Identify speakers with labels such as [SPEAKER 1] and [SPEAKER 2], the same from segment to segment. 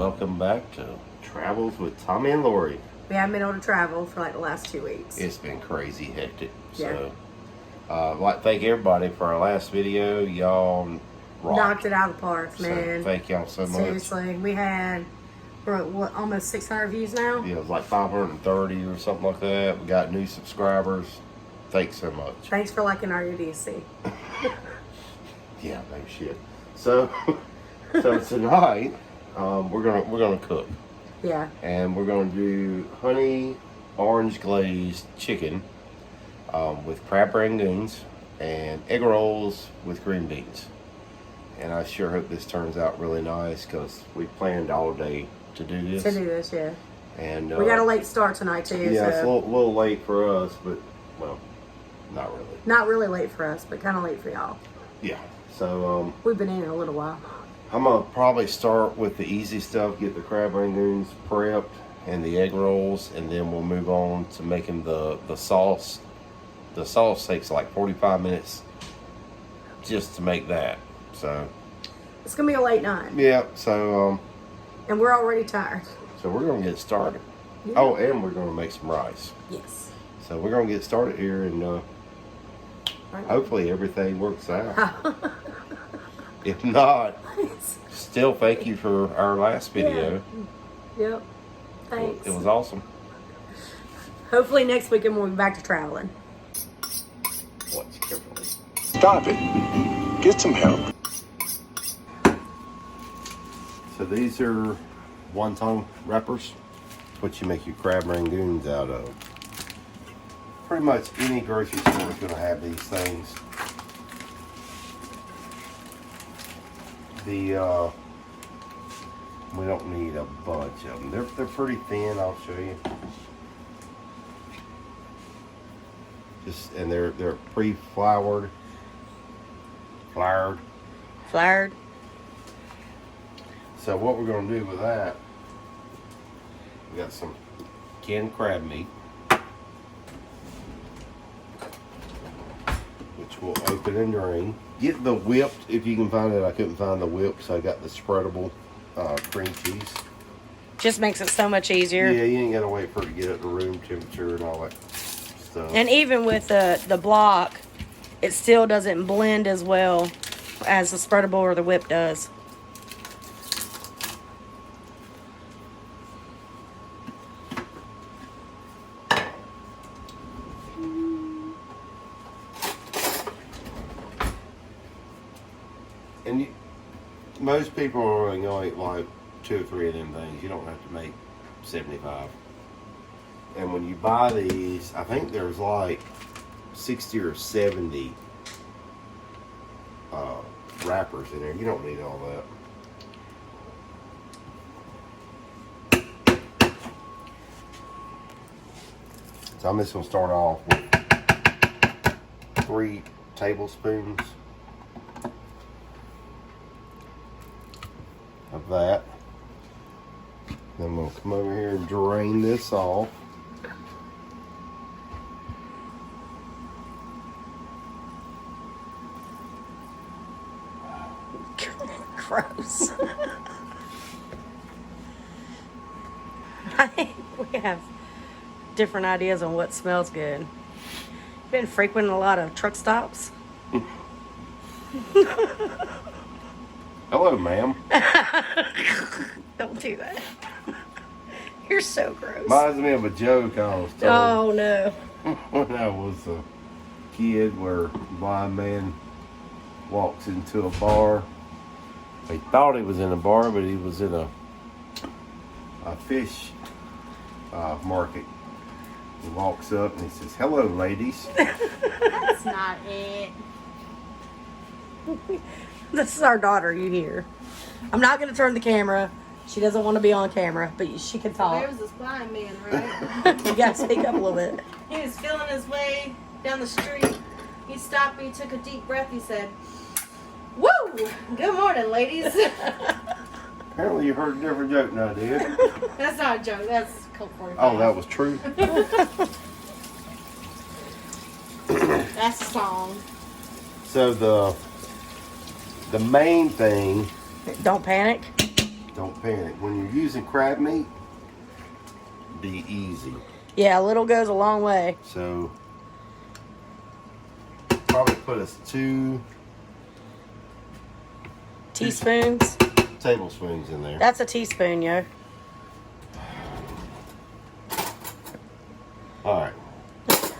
[SPEAKER 1] welcome back to Travels with Tommy and Lori.
[SPEAKER 2] We haven't been able to travel for like the last 2 weeks.
[SPEAKER 1] It's been crazy hectic.
[SPEAKER 2] Yeah.
[SPEAKER 1] So, I'd like to thank everybody for our last video. Y'all rocked.
[SPEAKER 2] Knocked it out of the park, man.
[SPEAKER 1] So thank y'all so much.
[SPEAKER 2] Seriously, we're at what, almost 600 views now?
[SPEAKER 1] Yeah, it was like 530 or something like that. We got new subscribers. Thanks so much.
[SPEAKER 2] Thanks for liking our UDC.
[SPEAKER 1] Yeah, no shit. So tonight, we're gonna cook.
[SPEAKER 2] Yeah.
[SPEAKER 1] And we're gonna do honey orange glazed chicken with crab rangoons and egg rolls with green beans. And I sure hope this turns out really nice because we planned all day to do this.
[SPEAKER 2] Yeah.
[SPEAKER 1] And
[SPEAKER 2] we got a late start tonight too.
[SPEAKER 1] Yeah,
[SPEAKER 2] so.
[SPEAKER 1] it's a little late for us, but well, not really.
[SPEAKER 2] Not really late for us, but kind of late for y'all.
[SPEAKER 1] Yeah. So
[SPEAKER 2] we've been in it a little while.
[SPEAKER 1] I'm gonna probably start with the easy stuff, get the crab rangoons prepped and the egg rolls, and then we'll move on to making the sauce. The sauce takes like 45 minutes just to make that. So
[SPEAKER 2] it's gonna be a late night.
[SPEAKER 1] Yeah. So
[SPEAKER 2] and we're already tired.
[SPEAKER 1] So we're gonna get started.
[SPEAKER 2] Yeah.
[SPEAKER 1] Oh, and we're gonna make some rice.
[SPEAKER 2] Yes.
[SPEAKER 1] So we're gonna get started here, and hopefully everything works out. If not, still thank you for our last video.
[SPEAKER 2] Yeah. Yep. Thanks.
[SPEAKER 1] It was awesome.
[SPEAKER 2] Hopefully next weekend we'll be back to traveling.
[SPEAKER 1] Watch carefully.
[SPEAKER 3] Stop it. Get some help.
[SPEAKER 1] So these are Wonton Wrappers, what you make your crab rangoons out of. Pretty much any grocery store is going to have these things. We don't need a bunch of them. They're pretty thin. I'll show you. And they're pre-floured. Floured. So what we're going to do with that? We got some canned crab meat, which we'll open and drain. Get the whipped, if you can find it. I couldn't find the whipped, so I got the spreadable cream cheese.
[SPEAKER 2] Just makes it so much easier.
[SPEAKER 1] Yeah, you ain't got to wait for it to get up to room temperature and all that stuff.
[SPEAKER 2] And even with the block, it still doesn't blend as well as the spreadable or the whip does.
[SPEAKER 1] And most people are only going to eat like 2 or 3 of them things. You don't have to make 75. And when you buy these, I think there's like 60 or 70 wrappers in there. You don't need all that. So I'm just going to start off with 3 tablespoons of that. Then I'm going to come over here and drain this off.
[SPEAKER 2] Gross. I think we have different ideas on what smells good. Been frequenting a lot of truck stops.
[SPEAKER 1] Hello, ma'am.
[SPEAKER 2] Don't do that. You're so gross.
[SPEAKER 1] Reminds me of a joke I was told.
[SPEAKER 2] Oh no.
[SPEAKER 1] When I was a kid, where a blind man walks into a bar. He thought he was in a bar, but he was in a fish market. He walks up and he says, "Hello, ladies."
[SPEAKER 4] That's not it.
[SPEAKER 2] This is our daughter, you hear. I'm not going to turn the camera. She doesn't want to be on camera, but she can talk.
[SPEAKER 4] There was this blind man, right?
[SPEAKER 2] You got to speak up a little bit.
[SPEAKER 4] He was feeling his way down the street. He stopped me, he took a deep breath, he said, "Woo! Good morning, ladies."
[SPEAKER 1] Apparently you heard a different joke than I did.
[SPEAKER 4] That's not a joke, that's Coke 45.
[SPEAKER 1] Oh, that was true?
[SPEAKER 4] That's a song.
[SPEAKER 1] So the main thing...
[SPEAKER 2] Don't panic.
[SPEAKER 1] don't panic. When you're using crab meat, be easy.
[SPEAKER 2] Yeah, a little goes a long way.
[SPEAKER 1] So, probably put us 2
[SPEAKER 2] Teaspoons.
[SPEAKER 1] tablespoons in there.
[SPEAKER 2] That's a teaspoon, yo.
[SPEAKER 1] All right.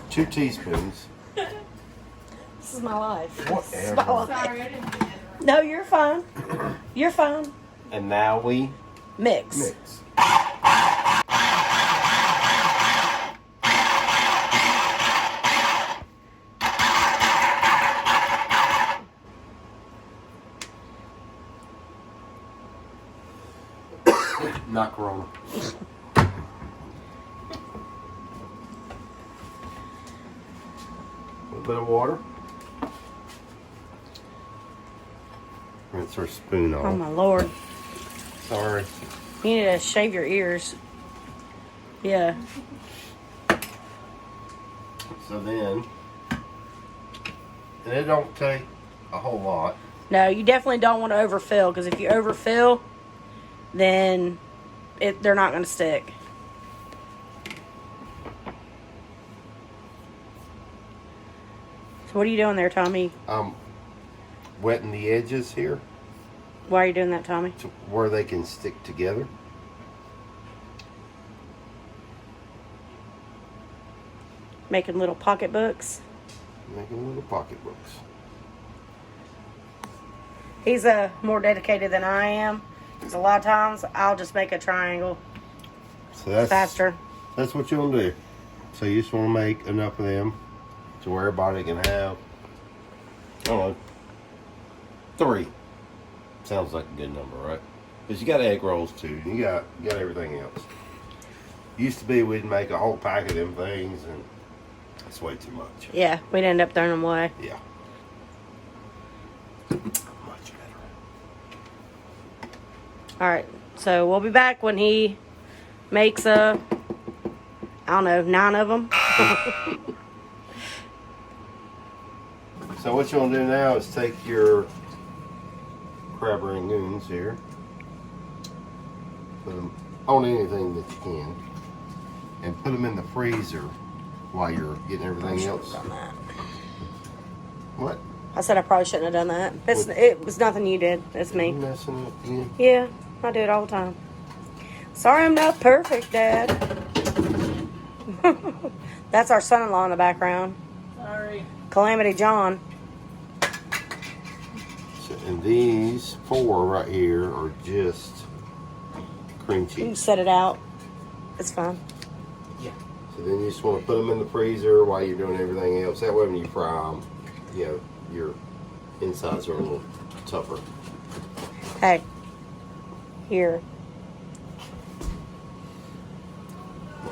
[SPEAKER 1] 2 teaspoons.
[SPEAKER 2] This is my life.
[SPEAKER 1] Whatever.
[SPEAKER 2] This is my life.
[SPEAKER 4] Sorry, I didn't do that.
[SPEAKER 2] No, you're fine. You're fine.
[SPEAKER 1] And now we
[SPEAKER 2] Mix.
[SPEAKER 1] mix. Not Corona. A little bit of water. Rinse our spoon off.
[SPEAKER 2] Oh my lord.
[SPEAKER 1] Sorry.
[SPEAKER 2] You need to shave your ears. Yeah.
[SPEAKER 1] So then, and it don't take a whole lot.
[SPEAKER 2] No, you definitely don't want to overfill, because if you overfill, then they're not going to stick. So what are you doing there, Tommy?
[SPEAKER 1] I'm wetting the edges here
[SPEAKER 2] Why are you doing that, Tommy?
[SPEAKER 1] to where they can stick together.
[SPEAKER 2] Making little pocketbooks.
[SPEAKER 1] Making little pocketbooks.
[SPEAKER 2] He's more dedicated than I am. Because a lot of times I'll just make a triangle
[SPEAKER 1] So that's
[SPEAKER 2] faster.
[SPEAKER 1] That's what you'll do. So you just want to make enough of them to where everybody can have, I don't know, 3. Sounds like a good number, right? Because you got egg rolls too. You got everything else. Used to be we'd make a whole pack of them things, and that's way too much.
[SPEAKER 2] Yeah, we'd end up throwing them away.
[SPEAKER 1] Yeah. Much better.
[SPEAKER 2] All right, so we'll be back when he makes I don't know, 9 of them.
[SPEAKER 1] So what you want to do now is take your crab rangoons here, put them on anything that you can, and put them in the freezer while you're getting everything else.
[SPEAKER 2] Done that.
[SPEAKER 1] What?
[SPEAKER 2] I said I probably shouldn't have done that. It was nothing you did. It's
[SPEAKER 1] You
[SPEAKER 2] me.
[SPEAKER 1] messing up again?
[SPEAKER 2] Yeah, I do it all the time. Sorry I'm not perfect, Dad. That's our son-in-law in the background.
[SPEAKER 4] Sorry.
[SPEAKER 2] Calamity John.
[SPEAKER 1] So, and these 4 right here are just cream
[SPEAKER 2] You can
[SPEAKER 1] cheese.
[SPEAKER 2] set it out. It's fine.
[SPEAKER 1] So then you just want to put them in the freezer while you're doing everything else. That way when you fry them, you know, your insides are a little tougher.
[SPEAKER 2] Hey. Here.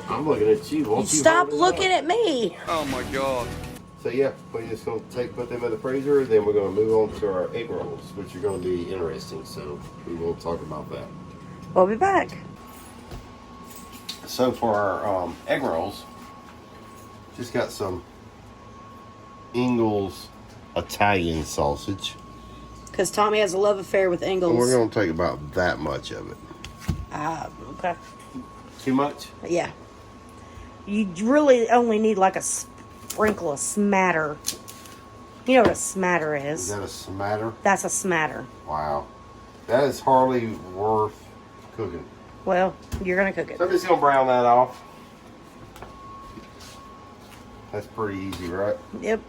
[SPEAKER 1] I'm looking at you. Won't you
[SPEAKER 2] Stop
[SPEAKER 1] hold it
[SPEAKER 2] looking
[SPEAKER 1] up?
[SPEAKER 2] at me.
[SPEAKER 5] Oh my god.
[SPEAKER 1] So yeah, we're just gonna put them in the freezer, then we're gonna move on to our egg rolls, which are gonna be interesting. So we will talk about that.
[SPEAKER 2] We'll be back.
[SPEAKER 1] So for our egg rolls, just got some Ingles Italian sausage.
[SPEAKER 2] Because Tommy has a love affair with
[SPEAKER 1] And we're
[SPEAKER 2] Ingles.
[SPEAKER 1] gonna take about that much of it.
[SPEAKER 2] Okay.
[SPEAKER 1] Too much?
[SPEAKER 2] Yeah. You really only need like a sprinkle, a smatter. You know what a smatter
[SPEAKER 1] Is
[SPEAKER 2] is?
[SPEAKER 1] that a smatter?
[SPEAKER 2] That's a smatter.
[SPEAKER 1] Wow. That is hardly worth cooking.
[SPEAKER 2] Well, you're going to cook
[SPEAKER 1] So
[SPEAKER 2] it.
[SPEAKER 1] I'm just gonna brown that off. That's pretty easy, right?
[SPEAKER 2] Yep.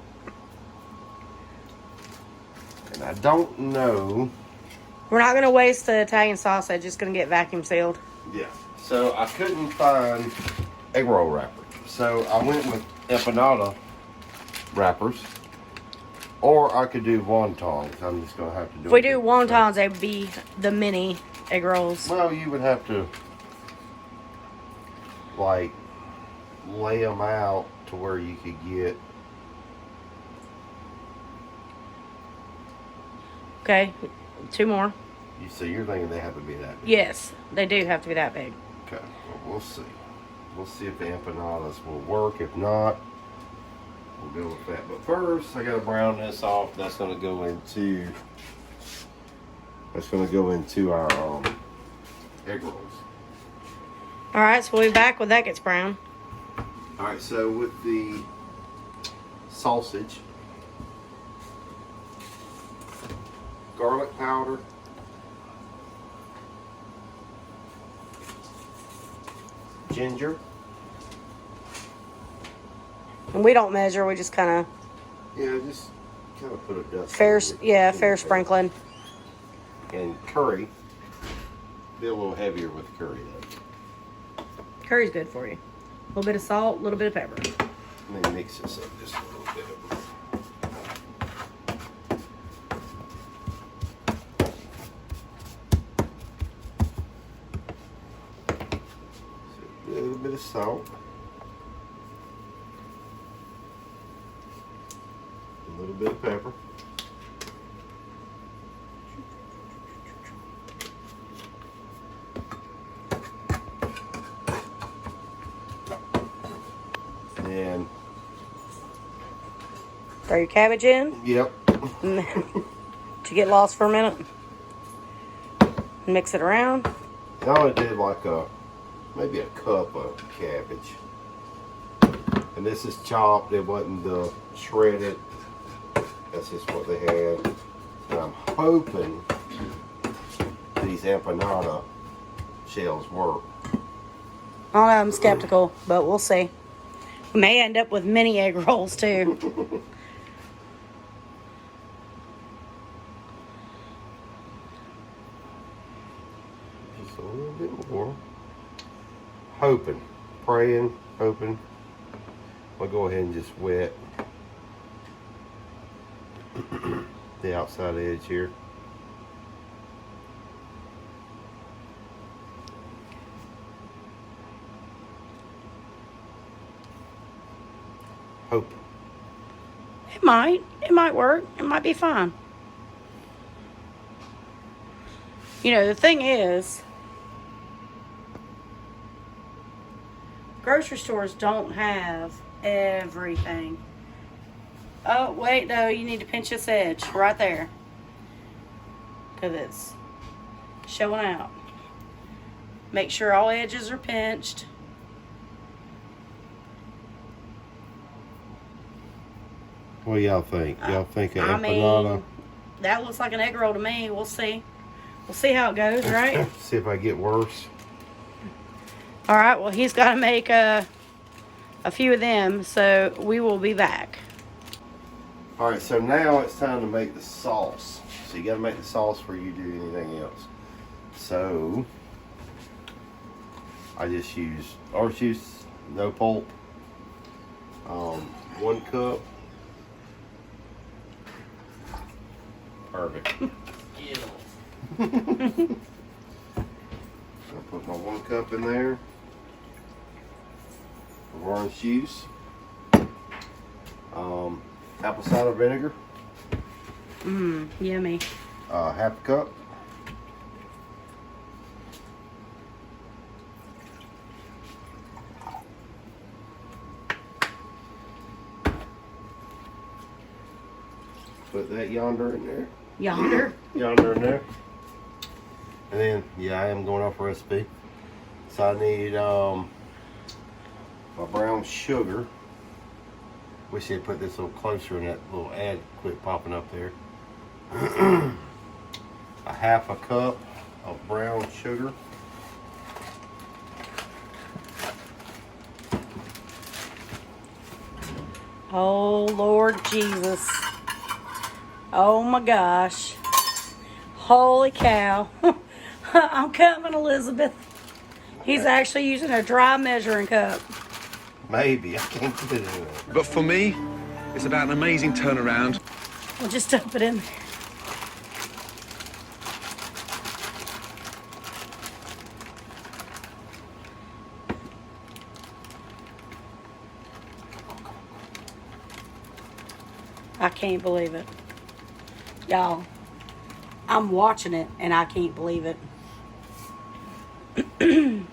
[SPEAKER 1] And I don't know.
[SPEAKER 2] We're not going to waste the Italian sausage. It's going to get vacuum sealed.
[SPEAKER 1] Yeah. So I couldn't find egg roll wrapper. So I went with empanada wrappers. Or I could do wontons. I'm just going to have to do
[SPEAKER 2] If we
[SPEAKER 1] it.
[SPEAKER 2] do wontons, they would be the mini egg rolls.
[SPEAKER 1] Well, you would have to, like, lay them out to where you could get.
[SPEAKER 2] Okay. 2 more.
[SPEAKER 1] So you're thinking they have to be that big.
[SPEAKER 2] Yes, they do have to be that big.
[SPEAKER 1] Okay, well, we'll see. We'll see if the empanadas will work. If not, we'll go with that. But first, I gotta brown this off. That's gonna go into our egg rolls.
[SPEAKER 2] All right, so we'll be back when that gets brown.
[SPEAKER 1] All right, so with the sausage, garlic powder, ginger.
[SPEAKER 2] And we don't measure, we just kind of
[SPEAKER 1] Yeah, just kind of put a dust.
[SPEAKER 2] fair
[SPEAKER 1] in it.
[SPEAKER 2] sprinkling.
[SPEAKER 1] And curry. Be a little heavier with the curry though.
[SPEAKER 2] Curry's good for you. A little bit of salt, a little bit of pepper.
[SPEAKER 1] Let me mix this up just a little bit. So a little bit of salt. A little bit of pepper. And
[SPEAKER 2] Throw your cabbage in.
[SPEAKER 1] yep.
[SPEAKER 2] To get lost for a minute. Mix it around.
[SPEAKER 1] I only did like maybe a cup of cabbage. And this is chopped, it wasn't shredded. That's just what they had. And I'm hoping these empanada shells work.
[SPEAKER 2] I don't know, I'm skeptical, but we'll see. We may end up with mini egg rolls too.
[SPEAKER 1] Just a little bit more. Hoping, praying, hoping. I'll go ahead and just wet the outside edge here. Hope.
[SPEAKER 2] It might work. It might be fine. You know, the thing is, grocery stores don't have everything. Oh, wait, no, you need to pinch this edge right there. Because it's showing out. Make sure all edges are pinched.
[SPEAKER 1] What do y'all think? Y'all think an
[SPEAKER 2] I
[SPEAKER 1] empanada?
[SPEAKER 2] mean, that looks like an egg roll to me. We'll see. We'll see how it goes, right?
[SPEAKER 1] See if I get worse.
[SPEAKER 2] All right, well, he's got to make a few of them, so we will be back.
[SPEAKER 1] All right, so now it's time to make the sauce. So you got to make the sauce before you do anything else. So I just use orange juice, no pulp. 1 cup. Perfect. I'll put my 1 cup in there of orange juice. Apple cider vinegar.
[SPEAKER 2] Yummy.
[SPEAKER 1] Half a cup. Put that yonder in there.
[SPEAKER 2] Yonder.
[SPEAKER 1] Yonder in there. And then, yeah, I am going off recipe. So I need my brown sugar. Wish they'd put this a little closer and that little ad quit popping up there. A half a cup of brown sugar.
[SPEAKER 2] Oh, Lord Jesus. Oh, my gosh. Holy cow. I'm coming, Elizabeth. He's actually using a dry measuring cup.
[SPEAKER 1] Maybe. I can't put it in there.
[SPEAKER 5] But for me, it's about an amazing turnaround.
[SPEAKER 2] We'll just dump it in there. I can't believe it. Y'all, I'm watching it and I can't believe it.
[SPEAKER 1] A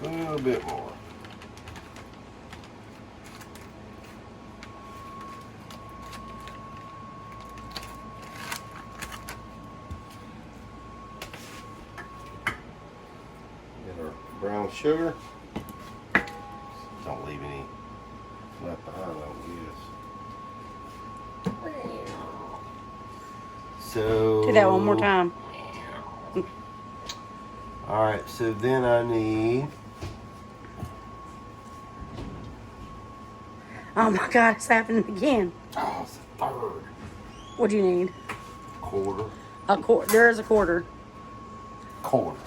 [SPEAKER 1] little bit more. sugar. Don't leave any left behind, I don't guess. So.
[SPEAKER 2] Do that one more time.
[SPEAKER 1] Alright, so then I need.
[SPEAKER 2] Oh my God, it's happening again.
[SPEAKER 1] Oh, it's a third.
[SPEAKER 2] What do you need?
[SPEAKER 1] Quarter.
[SPEAKER 2] There is a quarter.
[SPEAKER 1] Quarter.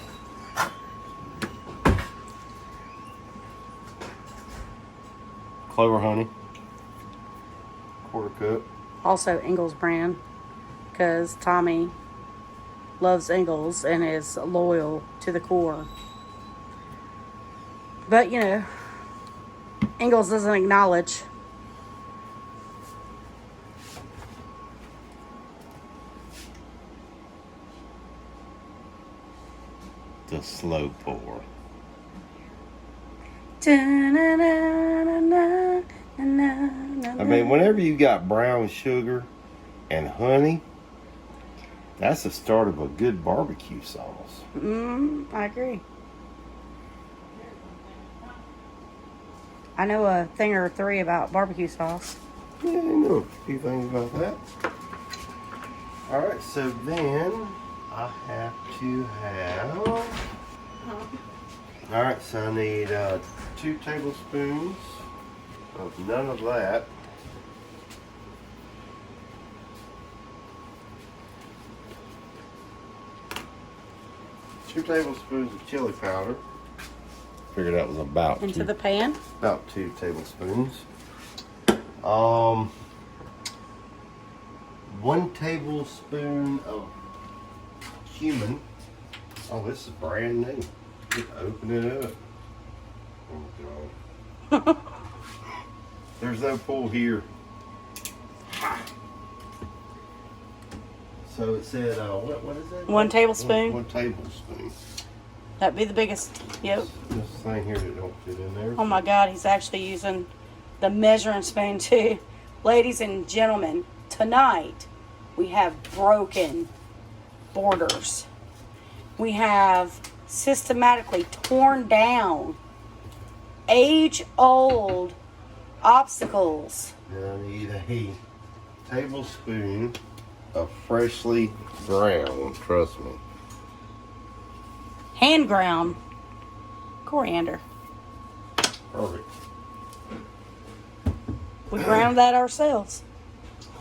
[SPEAKER 1] Clover honey. Quarter cup.
[SPEAKER 2] Also Ingles brand, because Tommy loves Ingles and is loyal to the core. But you know, Ingles doesn't acknowledge.
[SPEAKER 1] The slow pour. I mean, whenever you got brown sugar and honey, that's the start of a good barbecue sauce.
[SPEAKER 2] I agree. I know a thing or three about barbecue sauce.
[SPEAKER 1] Yeah, I know a few things about that. Alright, so then I have to have... Alright, so I need 2 tablespoons of none of that. Two tablespoons of chili powder. Figured that was about
[SPEAKER 2] Into the pan.
[SPEAKER 1] about 2 tablespoons. 1 tablespoon of cumin. Oh, this is brand new. Just open it up. Oh God. There's no pull here. So it said, what is that?
[SPEAKER 2] 1 tablespoon.
[SPEAKER 1] 1 tablespoon.
[SPEAKER 2] That'd be the biggest. Yep.
[SPEAKER 1] This thing here that don't fit in there.
[SPEAKER 2] Oh my God, he's actually using the measuring spoon too. Ladies and gentlemen, tonight we have broken borders. We have systematically torn down age-old obstacles.
[SPEAKER 1] Then I need a tablespoon of freshly ground, trust me.
[SPEAKER 2] Hand ground coriander.
[SPEAKER 1] Perfect.
[SPEAKER 2] We ground that ourselves.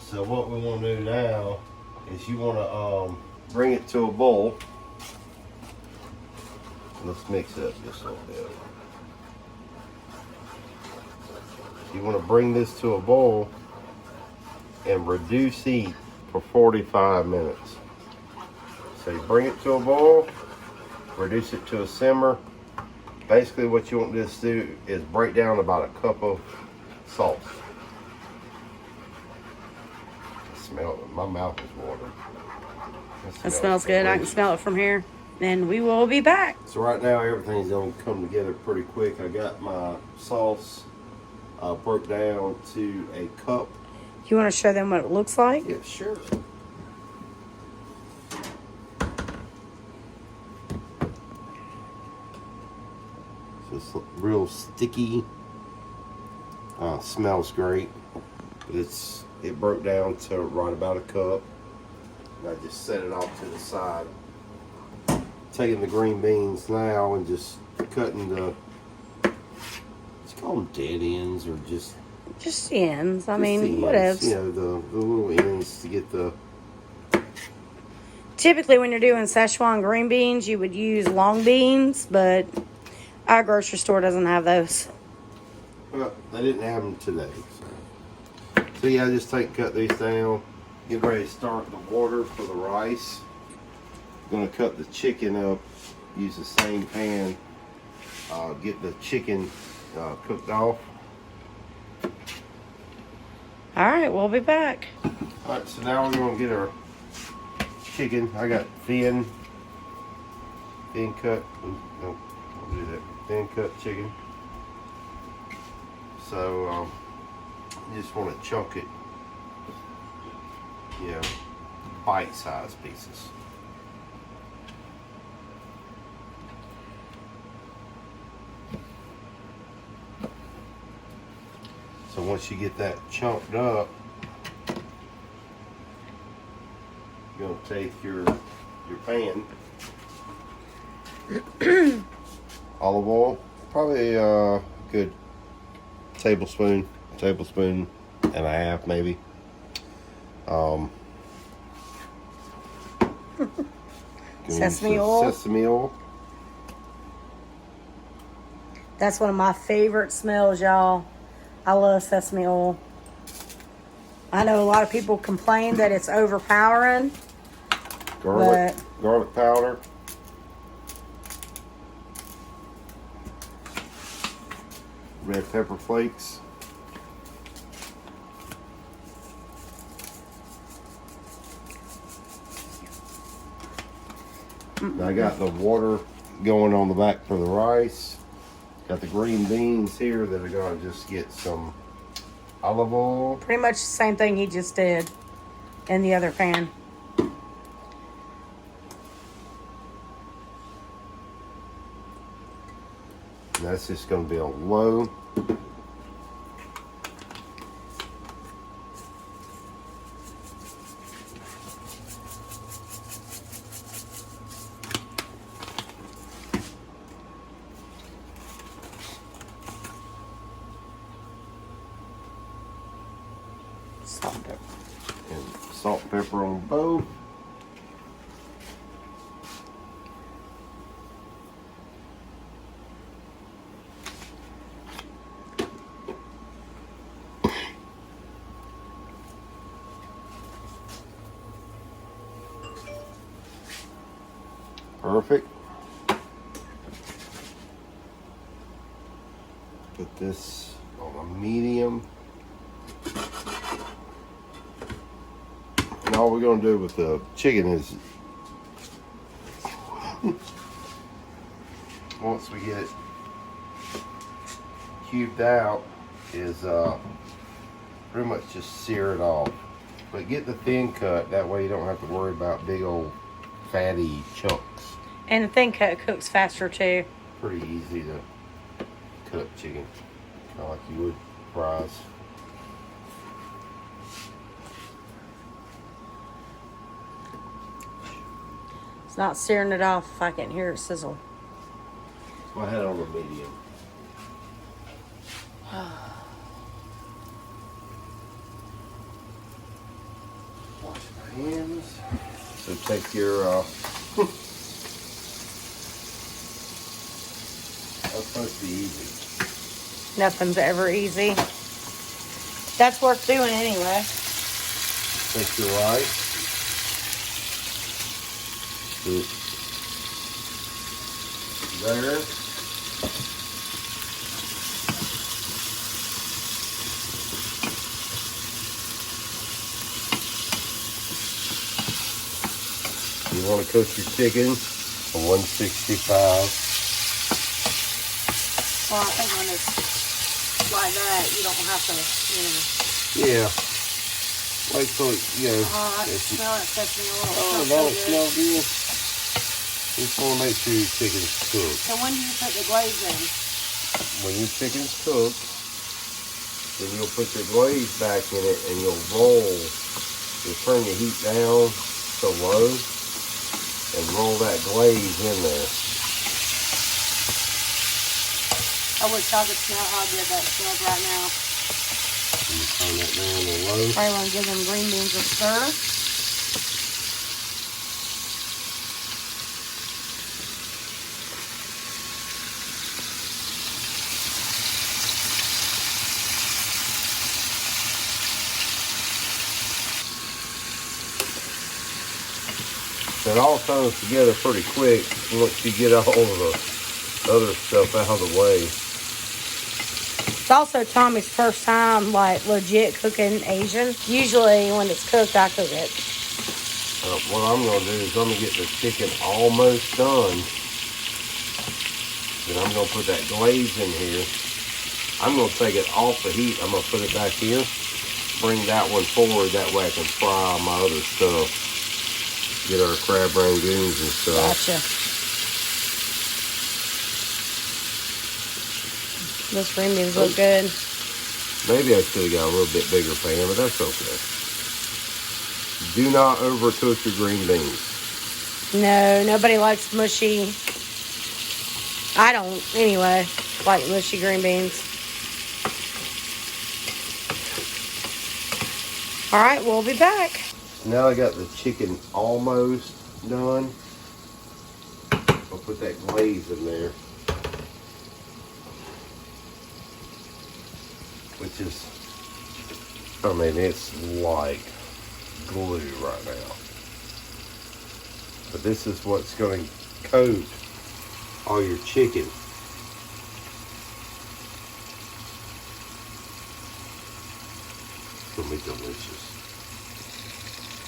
[SPEAKER 1] So what we want to do now is you want to bring it to a bowl. Let's mix it up just a little bit. You want to bring this to a boil and reduce heat for 45 minutes. So you bring it to a boil, reduce it to a simmer. Basically what you want this to do is break down about a cup of salt. Smell it. My mouth is watering.
[SPEAKER 2] That smells good. I can smell it from here. And we will be back.
[SPEAKER 1] So right now everything's gonna come together pretty quick. I got my sauce broke down to a cup.
[SPEAKER 2] You want to show them what it looks like?
[SPEAKER 1] Yeah, sure. So it's real sticky. Smells great. It broke down to right about a cup. And I just set it off to the side. Taking the green beans now and just cutting the, let's call them dead ends or just
[SPEAKER 2] ends. I mean,
[SPEAKER 1] ends,
[SPEAKER 2] whatever.
[SPEAKER 1] you know, the little ends to get the.
[SPEAKER 2] Typically, when you're doing Szechuan green beans, you would use long beans, but our grocery store doesn't have those.
[SPEAKER 1] Well, they didn't have them today. So yeah, I just cut these down. Get ready to start the water for the rice. I'm gonna cut the chicken up. Use the same pan. Get the chicken cooked off.
[SPEAKER 2] All right, we'll be back.
[SPEAKER 1] All right, so now we're gonna get our chicken. I got thin cut. Ooh, no, I'll do that. Thin cut chicken. So you just want to chunk it, you know, bite-sized pieces. So once you get that chunked up, you're gonna take your pan, olive oil, probably a good tablespoon and a half maybe.
[SPEAKER 2] Sesame oil.
[SPEAKER 1] Sesame oil.
[SPEAKER 2] That's one of my favorite smells, y'all. I love sesame oil. I know a lot of people complain that it's overpowering.
[SPEAKER 1] Garlic powder. Red pepper flakes. I got the water going on the back for the rice. Got the green beans here that are gonna just get some olive oil.
[SPEAKER 2] Pretty much the same thing he just did in the other pan.
[SPEAKER 1] And that's just gonna be on low.
[SPEAKER 2] Salt and pepper.
[SPEAKER 1] And salt and pepper on both. Perfect. Put this on a medium. And all we're going to do with the chicken is, once we get it cubed out, is pretty much just sear it off. But get the thin cut, that way you don't have to worry about big old fatty chunks.
[SPEAKER 2] And the thin cut cooks faster too.
[SPEAKER 1] Pretty easy to cut up chicken, kind of like you would fries.
[SPEAKER 2] It's not searing it off if I can hear it sizzle.
[SPEAKER 1] So I had it on the medium. Wash my hands. So take your that's supposed to be easy.
[SPEAKER 2] Nothing's ever easy. That's worth doing anyway.
[SPEAKER 1] Take your rice. There. You want to cook your chicken for 165.
[SPEAKER 2] Well, I think when it's like that, you don't have to,
[SPEAKER 1] Yeah. Wait till
[SPEAKER 2] I can smell it sesame oil.
[SPEAKER 1] Oh,
[SPEAKER 2] It
[SPEAKER 1] no,
[SPEAKER 2] smells
[SPEAKER 1] it
[SPEAKER 2] so good.
[SPEAKER 1] smells good. Just want to make sure your chicken's cooked.
[SPEAKER 2] So when do you put the glaze in?
[SPEAKER 1] When your chicken's cooked, then you'll put your glaze back in it and you'll roll. You'll turn your heat down to low and roll that glaze in there.
[SPEAKER 2] I wish y'all could smell how good that smells right now.
[SPEAKER 1] And you turn that down to low.
[SPEAKER 2] Probably want to give them green beans a stir.
[SPEAKER 1] It all comes together pretty quick once you get all of the other stuff out of the way.
[SPEAKER 2] It's also Tommy's first time, like, legit cooking Asian. Usually, when it's cooked, I cook it.
[SPEAKER 1] What I'm going to do is I'm going to get the chicken almost done. Then I'm going to put that glaze in here. I'm going to take it off the heat. I'm going to put it back here. Bring that one forward. That way I can fry my other stuff. Get our crab rangoons and stuff.
[SPEAKER 2] Gotcha. Those green beans look good.
[SPEAKER 1] Maybe I should have got a little bit bigger pan, but that's okay. Do not overcook your green beans.
[SPEAKER 2] No, nobody likes mushy. I don't, anyway, like mushy green beans. All right, we'll be back.
[SPEAKER 1] Now I got the chicken almost done. I'll put that glaze in there. Which is, I mean, it's like glue right now. But this is what's going to coat all your chicken. It's going to be delicious.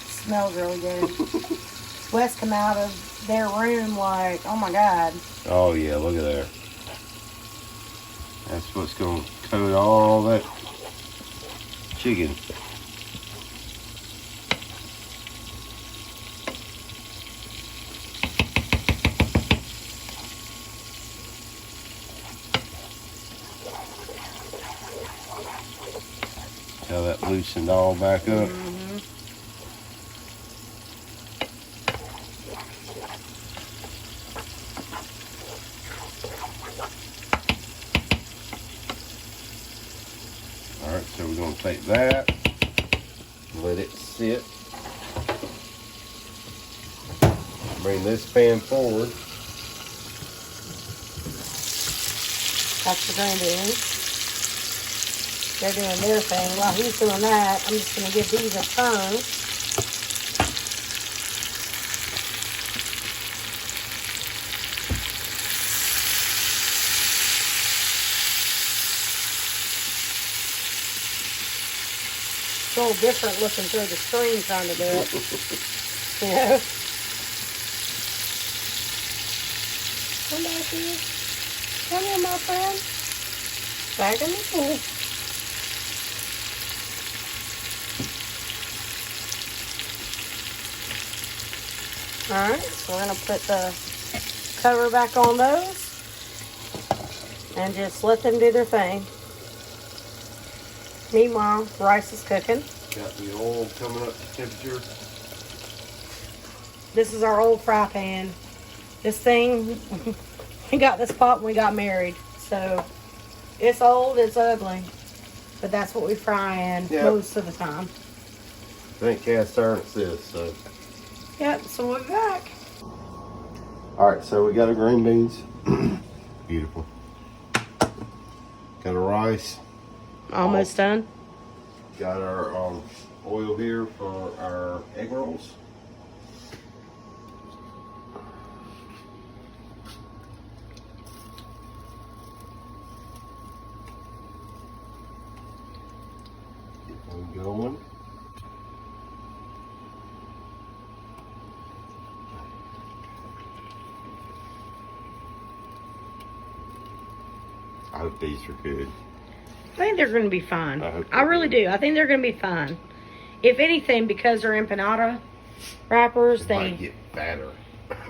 [SPEAKER 2] Smells really good. Wes come out of their room like, oh my God.
[SPEAKER 1] Oh yeah, look at there. That's what's going to coat all that chicken. How that loosened all back up. Alright, so we're going to take that, let it sit. Bring this pan forward.
[SPEAKER 2] That's the green beans. They're doing their thing. While he's doing that, I'm just going to give these a turn. It's a little different looking through the screen trying to do it. You know? Come back here. Come here, my friend. Back in the pool. Alright, so we're going to put the cover back on those and just let them do their thing. Meanwhile, rice is cooking.
[SPEAKER 1] Got the oil coming up to temperature.
[SPEAKER 2] This is our old fry pan. This thing, we got this pot when we got married. So, it's old, it's ugly. But that's what we fry in most of the time.
[SPEAKER 1] I think cast iron it says, so.
[SPEAKER 2] Yep, so we'll be back.
[SPEAKER 1] Alright, so we got our green beans. Beautiful. Got our rice.
[SPEAKER 2] Almost done.
[SPEAKER 1] Got our oil here for our egg rolls. Get them going. I hope these are good.
[SPEAKER 2] I think they're going to be fine.
[SPEAKER 1] I hope
[SPEAKER 2] I
[SPEAKER 1] they
[SPEAKER 2] really
[SPEAKER 1] do.
[SPEAKER 2] do. I think they're going to be fine. If anything, because they're empanada wrappers,
[SPEAKER 1] It might get fatter.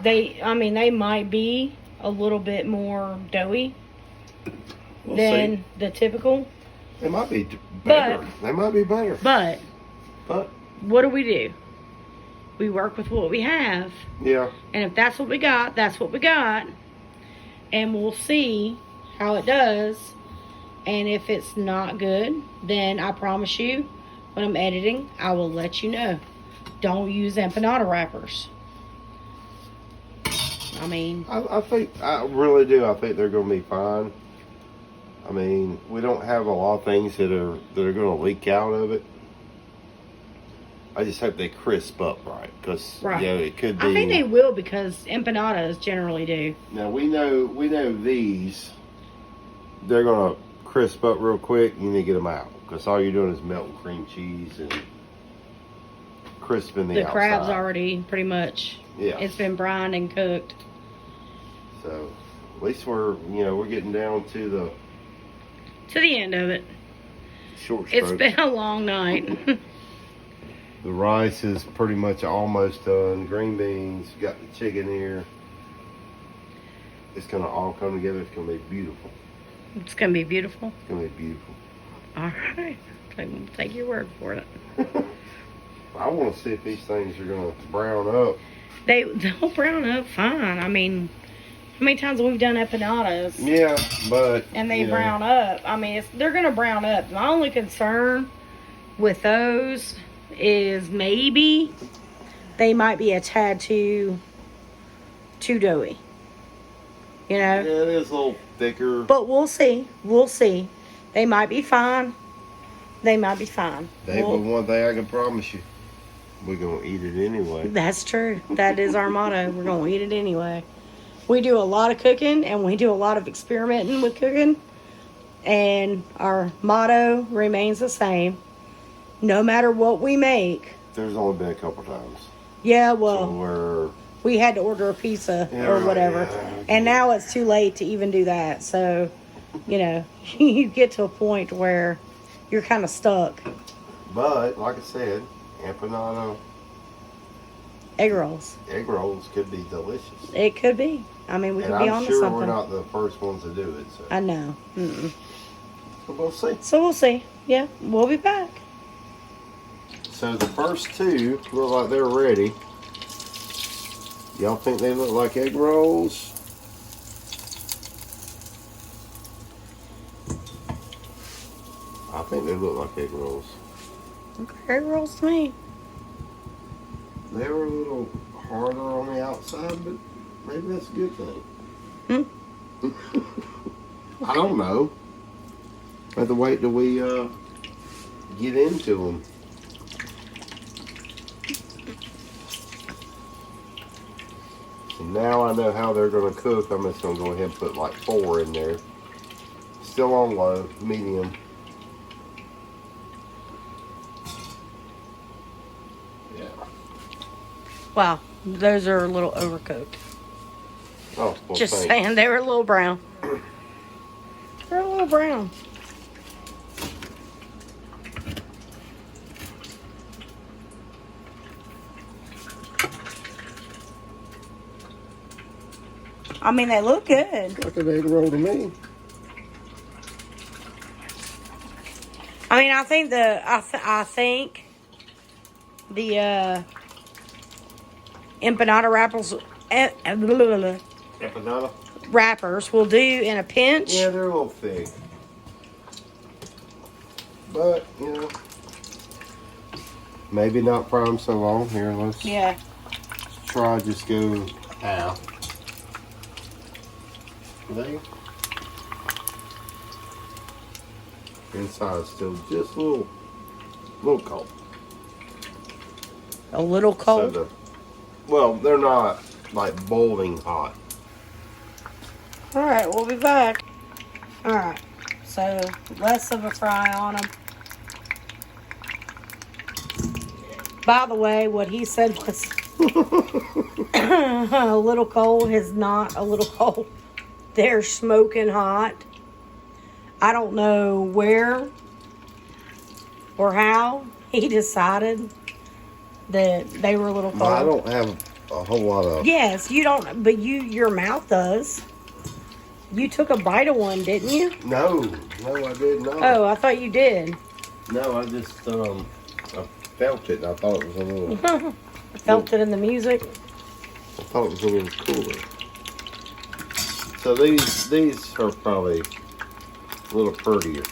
[SPEAKER 2] they might be a little bit more doughy
[SPEAKER 1] We'll
[SPEAKER 2] than
[SPEAKER 1] see.
[SPEAKER 2] the typical.
[SPEAKER 1] They might be better. They might be better.
[SPEAKER 2] But
[SPEAKER 1] But
[SPEAKER 2] what do? We work with what we have.
[SPEAKER 1] yeah.
[SPEAKER 2] And if that's what we got, that's what we got. And we'll see how it does. And if it's not good, then I promise you, when I'm editing, I will let you know. Don't use empanada wrappers. I mean,
[SPEAKER 1] I think, I really do. I think they're going to be fine. I mean, we don't have a lot of things that are going to leak out of it. I just hope they crisp up right, because
[SPEAKER 2] right.
[SPEAKER 1] you know, it could be.
[SPEAKER 2] I think they will, because empanadas generally do.
[SPEAKER 1] Now we know these. They're going to crisp up real quick. You need to get them out, because all you're doing is melting cream cheese and crisping the outside.
[SPEAKER 2] Crab's already pretty much.
[SPEAKER 1] Yeah.
[SPEAKER 2] It's been brined and cooked.
[SPEAKER 1] So at least we're getting down to the
[SPEAKER 2] end of it.
[SPEAKER 1] short strokes.
[SPEAKER 2] It's been a long night.
[SPEAKER 1] The rice is pretty much almost done. Green beans, got the chicken here. It's gonna all come together. It's gonna be beautiful.
[SPEAKER 2] It's going to be beautiful.
[SPEAKER 1] It's gonna be beautiful.
[SPEAKER 2] All right. Take your word for it.
[SPEAKER 1] I want to see if these things are going to brown up.
[SPEAKER 2] They'll brown up fine. I mean, how many times we've done empanadas?
[SPEAKER 1] Yeah, but
[SPEAKER 2] And they brown up. I mean, they're going to brown up. My only concern with those is maybe they might be a tad too doughy. You know?
[SPEAKER 1] Yeah, it is a little thicker.
[SPEAKER 2] But we'll see. We'll see. They might be fine. They might be fine.
[SPEAKER 1] But one thing I can promise you, we're going to eat it anyway.
[SPEAKER 2] That's true. That is our motto. We're going to eat it anyway. We do a lot of cooking, and we do a lot of experimenting with cooking. And our motto remains the same. No matter what we make.
[SPEAKER 1] There's only been a couple times.
[SPEAKER 2] Yeah, well,
[SPEAKER 1] So
[SPEAKER 2] we had to order a pizza or whatever.
[SPEAKER 1] Yeah.
[SPEAKER 2] And now it's too late to even do that. So, you know, you get to a point where you're kind of stuck.
[SPEAKER 1] But, like I said, empanada
[SPEAKER 2] Egg rolls.
[SPEAKER 1] egg rolls could be delicious.
[SPEAKER 2] It could be. I mean, we
[SPEAKER 1] And
[SPEAKER 2] could be
[SPEAKER 1] I'm
[SPEAKER 2] on to
[SPEAKER 1] sure
[SPEAKER 2] something.
[SPEAKER 1] we're not the first ones to do it. So,
[SPEAKER 2] I know.
[SPEAKER 1] so we'll see.
[SPEAKER 2] So we'll see. Yeah, we'll be back.
[SPEAKER 1] So the first two look like they're ready. Y'all think they look like egg rolls? I think they look like egg rolls.
[SPEAKER 2] Okay, egg rolls to me.
[SPEAKER 1] They were a little harder on the outside, but maybe that's a good thing. I don't know. Have to wait till we get into them. So now I know how they're going to cook. I'm just going to go ahead and put like 4 in there. Still on low, medium. Yeah.
[SPEAKER 2] Wow, those are a little overcooked.
[SPEAKER 1] Oh, well,
[SPEAKER 2] Just
[SPEAKER 1] thanks.
[SPEAKER 2] saying, they were a little brown. They're a little brown. I mean, they look good.
[SPEAKER 1] Like an egg roll to me.
[SPEAKER 2] I mean, I think the empanada
[SPEAKER 1] Empanada?
[SPEAKER 2] wrappers will do in a pinch.
[SPEAKER 1] Yeah, they're a little thick. But, you know, maybe not fry them so long. Here, let's try just go half. There. Inside still just a little cold.
[SPEAKER 2] A little cold.
[SPEAKER 1] So well, they're not like boiling hot.
[SPEAKER 2] All right, we'll be back. All right, so less of a fry on them. By the way, what he said was a little cold is not a little cold. They're smoking hot. I don't know where or how he decided that they were a little cold.
[SPEAKER 1] Well, I don't have a whole lot of...
[SPEAKER 2] Yes, you don't, but your mouth does. You took a bite of one, didn't you?
[SPEAKER 1] No, I did not.
[SPEAKER 2] Oh, I thought you did.
[SPEAKER 1] No, I just I felt it and I thought it was a little...
[SPEAKER 2] I felt it in the music.
[SPEAKER 1] I thought it was a little cooler. So these are probably a little prettier.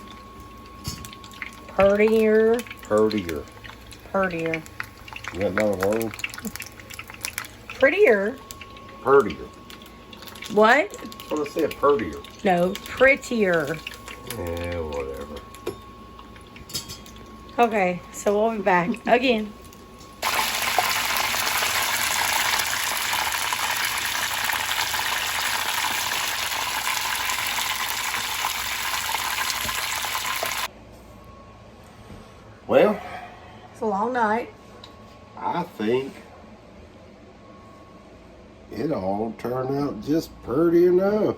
[SPEAKER 2] Purtier.
[SPEAKER 1] Prettier.
[SPEAKER 2] Purtier.
[SPEAKER 1] Is that not a word?
[SPEAKER 2] Prettier.
[SPEAKER 1] Prettier.
[SPEAKER 2] What?
[SPEAKER 1] I want to say prettier.
[SPEAKER 2] No, prettier.
[SPEAKER 1] Yeah, whatever.
[SPEAKER 2] Okay, so we'll be back again.
[SPEAKER 1] Well,
[SPEAKER 2] It's a long night.
[SPEAKER 1] I think it all turned out just pretty enough.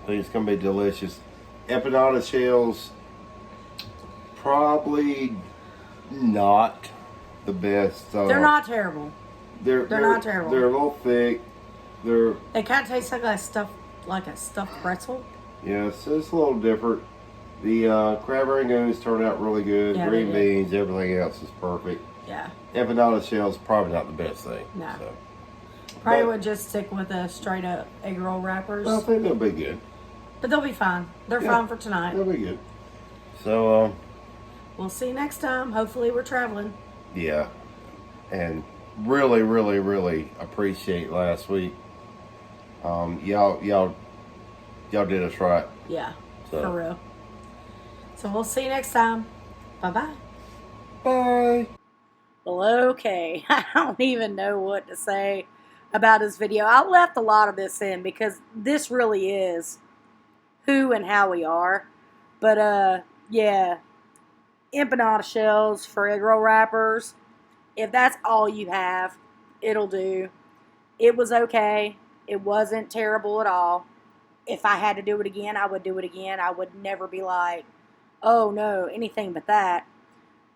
[SPEAKER 1] I think it's going to be delicious. Empanada shells, probably not the best.
[SPEAKER 2] They're not terrible.
[SPEAKER 1] They're
[SPEAKER 2] not terrible.
[SPEAKER 1] They're a little thick.
[SPEAKER 2] They kind of taste like a stuffed pretzel.
[SPEAKER 1] Yeah, so it's a little different. The crab rangoons turned out really good.
[SPEAKER 2] Yeah,
[SPEAKER 1] Green
[SPEAKER 2] they did.
[SPEAKER 1] beans, everything else is perfect.
[SPEAKER 2] Yeah.
[SPEAKER 1] Empanada shell's probably not the best thing.
[SPEAKER 2] No.
[SPEAKER 1] So.
[SPEAKER 2] Probably
[SPEAKER 1] But
[SPEAKER 2] would just stick with the straight up egg roll wrappers.
[SPEAKER 1] I think they'll be good.
[SPEAKER 2] But they'll be fine. They're
[SPEAKER 1] Yeah.
[SPEAKER 2] fine for tonight.
[SPEAKER 1] They'll be good. So,
[SPEAKER 2] We'll see you next time. Hopefully we're traveling.
[SPEAKER 1] yeah. And really, really, really appreciate last week. Y'all did us right.
[SPEAKER 2] Yeah.
[SPEAKER 1] So.
[SPEAKER 2] For real. So we'll see you next time. Bye-bye.
[SPEAKER 1] Bye.
[SPEAKER 2] Well, okay. I don't even know what to say about this video. I left a lot of this in because this really is who and how we are. But, yeah. Empanada shells for egg roll wrappers. If that's all you have, it'll do. It was okay. It wasn't terrible at all. If I had to do it again, I would do it again. I would never be like, oh no, anything but that.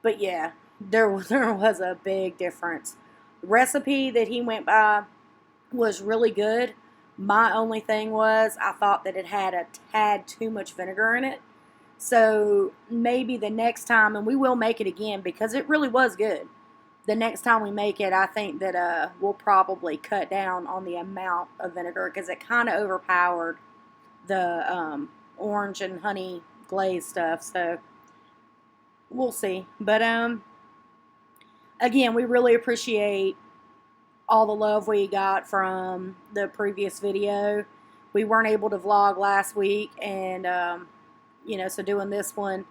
[SPEAKER 2] But yeah, there was a big difference. The recipe that he went by was really good. My only thing was I thought that it had a tad too much vinegar in it. So maybe the next time, and we will make it again because it really was good. The next time we make it, I think that we'll probably cut down on the amount of vinegar because it kind of overpowered the orange and honey glaze stuff. So we'll see. But again, we really appreciate all the love we got from the previous video. We weren't able to vlog last week, and so doing this one,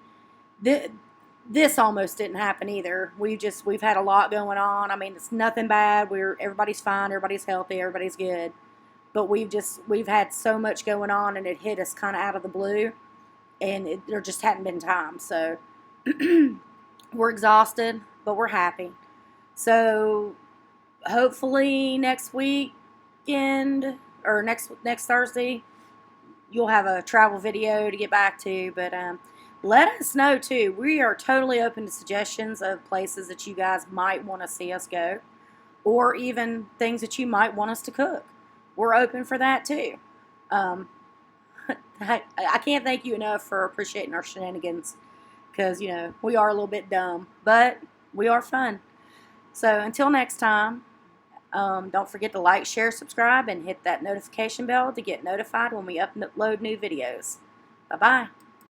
[SPEAKER 2] this almost didn't happen either. We've had a lot going on. I mean, it's nothing bad. Everybody's fine. Everybody's healthy. Everybody's good. But we've had so much going on, and it hit us kind of out of the blue, and there just hadn't been time. So we're exhausted, but we're happy. So hopefully next weekend or next Thursday, you'll have a travel video to get back to. But let us know too. We are totally open to suggestions of places that you guys might want to see us go, or even things that you might want us to cook. We're open for that too. I can't thank you enough for appreciating our shenanigans, because we are a little bit dumb, but we are fun. So until next time, don't forget to like, share, subscribe, and hit that notification bell to get notified when we upload new videos. Bye-bye.